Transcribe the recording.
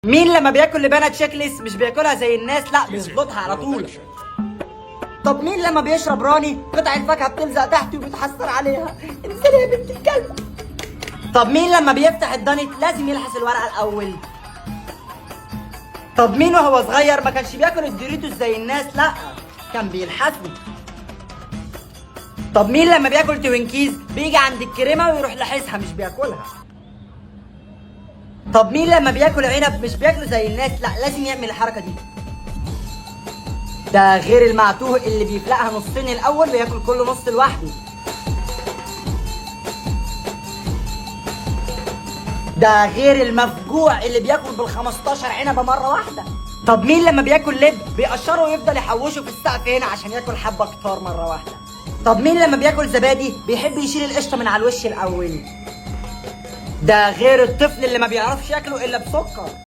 مين لما بياكل لبانه تشيك ليست مش بياكلها زي الناس، لا بيظبطها على طول؟ طب مين لما بيشرب راني قطعة فاكهة بتلزق تحته وبيتحسر عليها؟ انزلي يا بنت الكلب. طب مين لما بيفتح الدانيت لازم يلحس الورقة الأول؟ طب مين وهو صغير ما كانش بياكل الدوريتوس زي الناس، لا كان بيلحسه؟ طب مين لما بياكل توينكيز بيجي عند الكريمة ويروح لحسها مش بياكلها؟ طب مين لما بياكل عنب مش بياكله زي الناس، لا لازم يعمل الحركة دي؟ ده غير المعتوه اللي بيفلقها نصين الأول وياكل كل نص لوحده. ده غير المفجوع اللي بياكل بال15 عنبة مرة واحدة. طب مين لما بياكل لب بيقشره ويفضل يحوشه في السقف هنا عشان ياكل حبة كتار مرة واحدة؟ طب مين لما بياكل زبادي بيحب يشيل القشطة من على الوش الأول؟ ده غير الطفل اللي ما بيعرفش ياكله إلا بسكر.